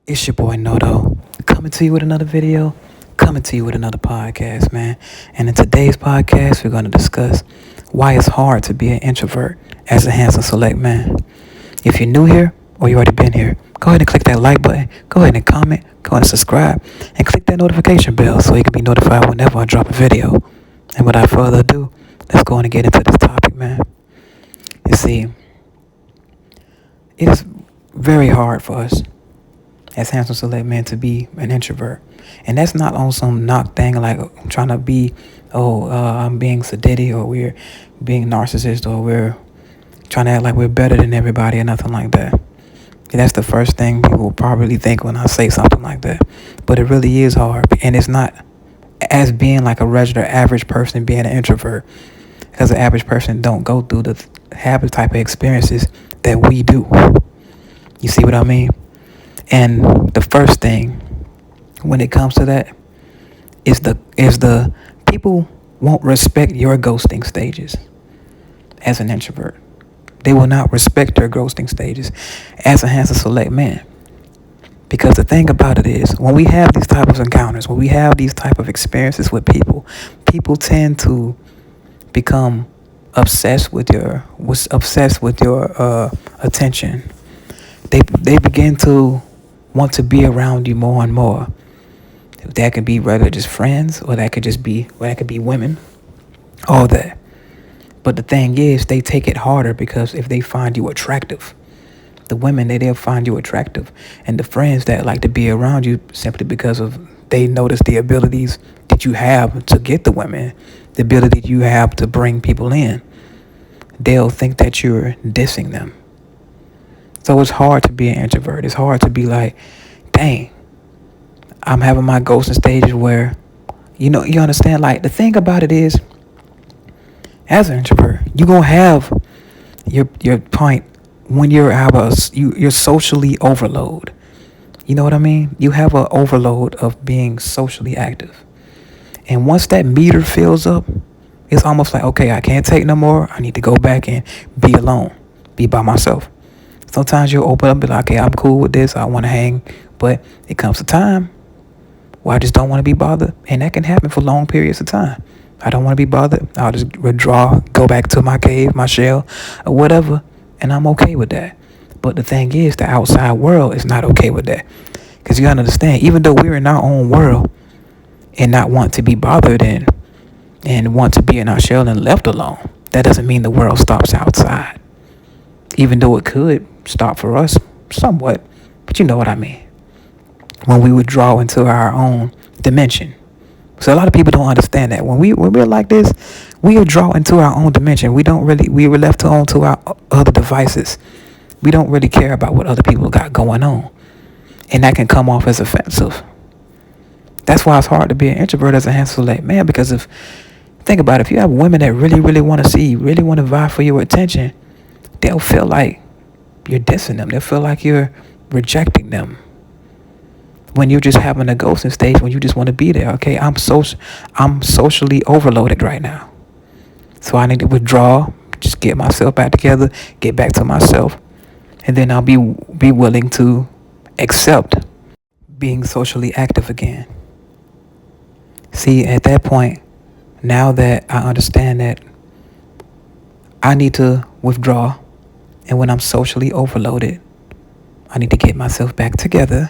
It's your boy Noto, coming to you with another video, coming to you with another podcast, man. And in today's podcast, we're going to discuss why it's hard to be an introvert as a handsome select man. If you're new here or you already been here, go ahead and click that like button, go ahead and comment, go ahead and subscribe, and click that notification bell so you can be notified whenever I drop a video. And without further ado, let's go on and get into this topic, man. You see, it is very hard for us as handsome select men to be an introvert. And that's not on some knock thing like trying to be, I'm being sedity or we're being narcissist or we're trying to act like we're better than everybody or nothing like that. And that's the first thing people will probably think when I say something like that. But it really is hard. And it's not as being like a regular average person being an introvert, because the average person don't go through have the type of experiences that we do. You see what I mean? And the first thing when it comes to that is the people won't respect your ghosting stages as an introvert. They will not respect your ghosting stages as a handsome select man. Because the thing about it is, when we have these type of encounters, when we have these type of experiences with people tend to become obsessed with your attention. They begin to want to be around you more and more. That could be rather just friends, or that could be women, all that. But the thing is, they take it harder because if they find you attractive, the women, they'll find you attractive, and the friends that like to be around you simply because of they notice the abilities that you have to get the women, the ability you have to bring people in. They'll think that you're dissing them. So it's hard to be an introvert. It's hard to be like, dang, I'm having my ghosting stages where, you understand, like the thing about it is, as an introvert, you're going to have your point when you're socially overload. You know what I mean? You have an overload of being socially active. And once that meter fills up, it's almost like, okay, I can't take no more. I need to go back and be alone, be by myself. Sometimes you'll open up and be like, okay, I'm cool with this. I want to hang. But it comes a time where I just don't want to be bothered. And that can happen for long periods of time. I don't want to be bothered. I'll just withdraw, go back to my cave, my shell, or whatever. And I'm okay with that. But the thing is, the outside world is not okay with that. Because you got to understand, even though we're in our own world and not want to be bothered and want to be in our shell and left alone, that doesn't mean the world stops outside. Even though it could stop for us somewhat, but you know what I mean. When we withdraw into our own dimension. So a lot of people don't understand that. When we're like this, we withdraw into our own dimension. We were left alone to our other devices. We don't really care about what other people got going on. And that can come off as offensive. That's why it's hard to be an introvert as a handsome select man, because think about it, if you have women that really, really want to see you, really want to vie for your attention, they'll feel like you're dissing them. They'll feel like you're rejecting them. When you're just having a ghosting stage, when you just want to be there. Okay, I'm socially overloaded right now. So I need to withdraw, just get myself back together, get back to myself. And then I'll be willing to accept being socially active again. See, at that point, now that I understand that I need to withdraw, and when I'm socially overloaded, I need to get myself back together.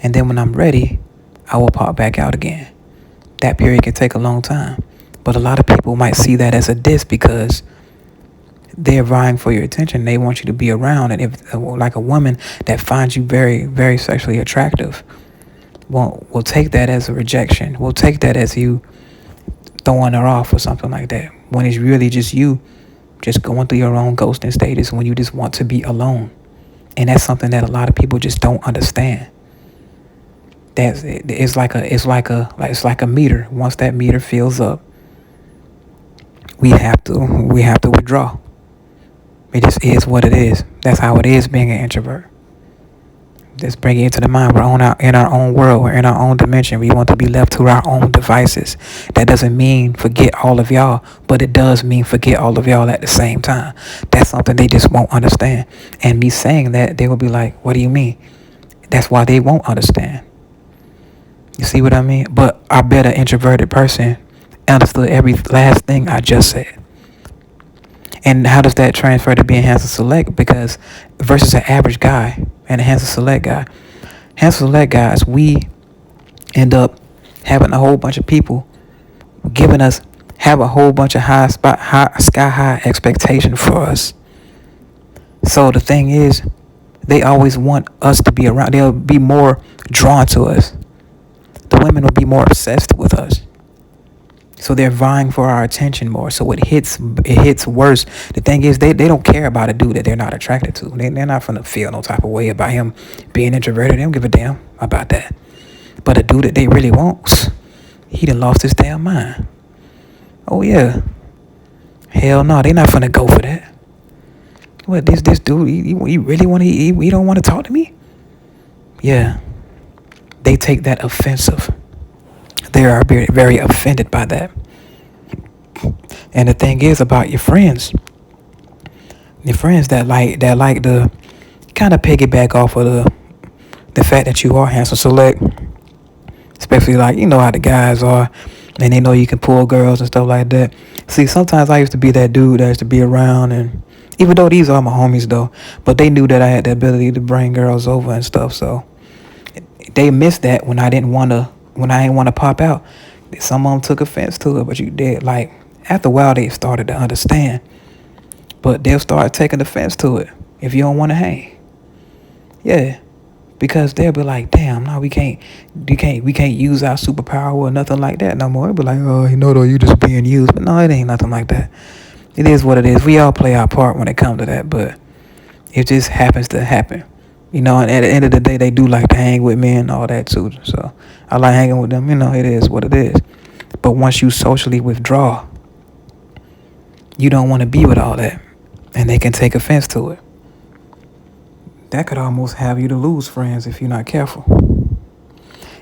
And then when I'm ready, I will pop back out again. That period can take a long time. But a lot of people might see that as a diss because they're vying for your attention. They want you to be around. And if, like a woman that finds you very, very sexually attractive, we'll take that as a rejection. We'll take that as you throwing her off or something like that. When it's really just you just going through your own ghosting status, when you just want to be alone. And that's something that a lot of people just don't understand. It's like a meter. Once that meter fills up, we have to withdraw. It just is what it is. That's how it is being an introvert. Just bring it into the mind. We're in our own world. We're in our own dimension. We want to be left to our own devices. That doesn't mean forget all of y'all, but it does mean forget all of y'all at the same time. That's something they just won't understand. And me saying that, they will be like, what do you mean? That's why they won't understand. You see what I mean? But I bet an introverted person understood every last thing I just said. And how does that transfer to being handsome select? Because versus an average guy and a handsome select guy, handsome select guys, we end up having a whole bunch of people giving us have a whole bunch of sky high expectation for us. So the thing is, they always want us to be around. They'll be more drawn to us. The women will be more obsessed with us. So they're vying for our attention more. So it hits worse. The thing is, they don't care about a dude that they're not attracted to. They're not gonna feel no type of way about him being introverted. They don't give a damn about that. But a dude that they really want, he done lost his damn mind. Oh yeah. Hell no, they not finna go for that. What this dude? He really want to? He don't want to talk to me? Yeah. They take that offensive. They are very, very offended by that. And the thing is about your friends that like to kind of piggyback off of the fact that you are handsome select, especially like you know how the guys are, and they know you can pull girls and stuff like that. See, sometimes I used to be that dude that used to be around, and even though these are my homies though, but they knew that I had the ability to bring girls over and stuff, so they missed that when I didn't want to pop out. Some of them took offense to it, but you did. Like after a while, they started to understand, but they'll start taking offense to it if you don't want to hang. Yeah, because they'll be like, "Damn, no, we can't use our superpower or nothing like that no more." They'll be like, "Oh, you know, though, you just being used," but no, it ain't nothing like that. It is what it is. We all play our part when it comes to that, but it just happens to happen. And at the end of the day, they do like to hang with me and all that too. So I like hanging with them. It is what it is. But once you socially withdraw, you don't want to be with all that. And they can take offense to it. That could almost have you to lose friends if you're not careful.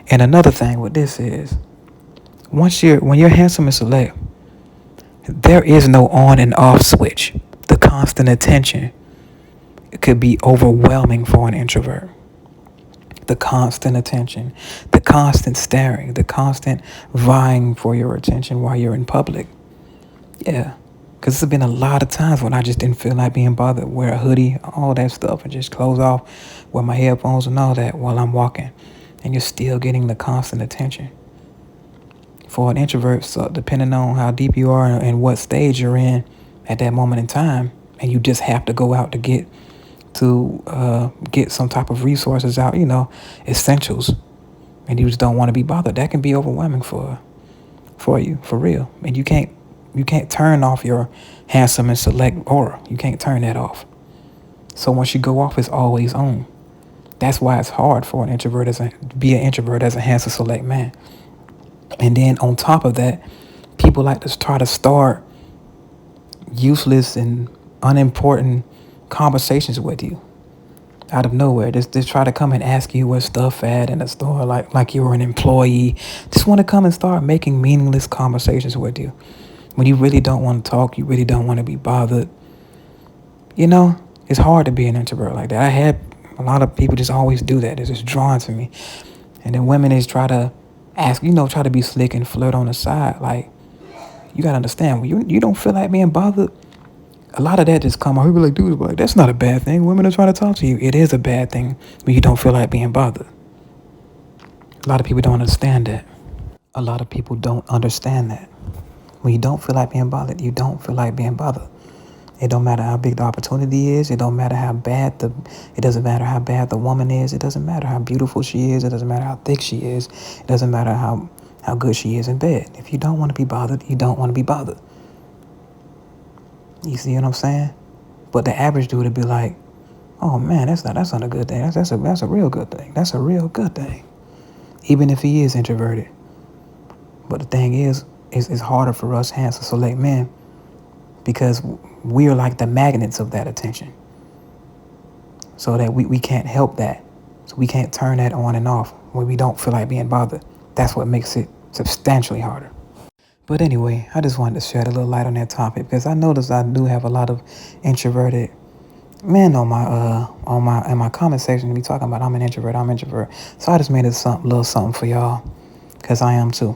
And another thing with this is, when you're handsome and select, there is no on and off switch. The constant attention could be overwhelming for an introvert. The constant attention, the constant staring, the constant vying for your attention while you're in public. Yeah, because there's been a lot of times when I just didn't feel like being bothered. Wear a hoodie, all that stuff, and just close off, wear my headphones and all that while I'm walking. And you're still getting the constant attention. For an introvert, so depending on how deep you are and what stage you're in at that moment in time, and you just have to go out to get some type of resources out, essentials, and you just don't want to be bothered. That can be overwhelming for you, for real. And you can't turn off your handsome and select aura. You can't turn that off. So once you go off, it's always on. That's why it's hard for an introvert to be an introvert as a handsome select man. And then on top of that, people like to try to start useless and unimportant conversations with you out of nowhere. Just try to come and ask you where stuff at in the store, like you were an employee. Just want to come and start making meaningless conversations with you when you really don't want to talk. You really don't want to be bothered. It's hard to be an introvert like that. I had a lot of people just always do that. They're just drawn to me, and then women is try to ask, try to be slick and flirt on the side. Like, you gotta understand, when you don't feel like being bothered, a lot of that just come out. People like, dude, like, that's not a bad thing. Women are trying to talk to you. It is a bad thing when you don't feel like being bothered. A lot of people don't understand that. A lot of people don't understand that. When you don't feel like being bothered, you don't feel like being bothered. It don't matter how big the opportunity is. It don't matter it doesn't matter how bad the woman is. It doesn't matter how beautiful she is. It doesn't matter how thick she is. It doesn't matter how good she is in bed. If you don't want to be bothered, you don't want to be bothered. You see what I'm saying? But the average dude would be like, "Oh man, that's not a good thing. That's a real good thing. That's a real good thing." Even if he is introverted. But the thing is, it's harder for us handsome select men because we're like the magnets of that attention. So that we can't help that. So we can't turn that on and off when we don't feel like being bothered. That's what makes it substantially harder. But anyway, I just wanted to shed a little light on that topic because I noticed I do have a lot of introverted Man, in my comment section, they be talking about I'm an introvert, I'm an introvert. So I just made it something, little something for y'all, cause I am too.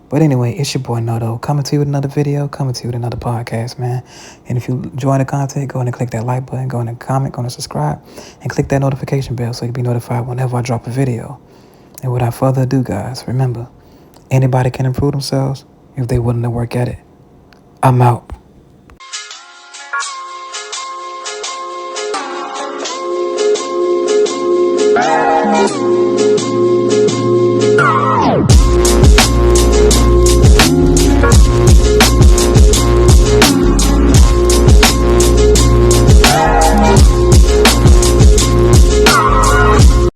But anyway, it's your boy Noto coming to you with another video, coming to you with another podcast, man. And if you enjoy the content, go ahead and click that like button, go ahead and comment, go ahead and subscribe, and click that notification bell so you'll be notified whenever I drop a video. And without further ado, guys, remember, anybody can improve themselves if they're willing to work at it. I'm out.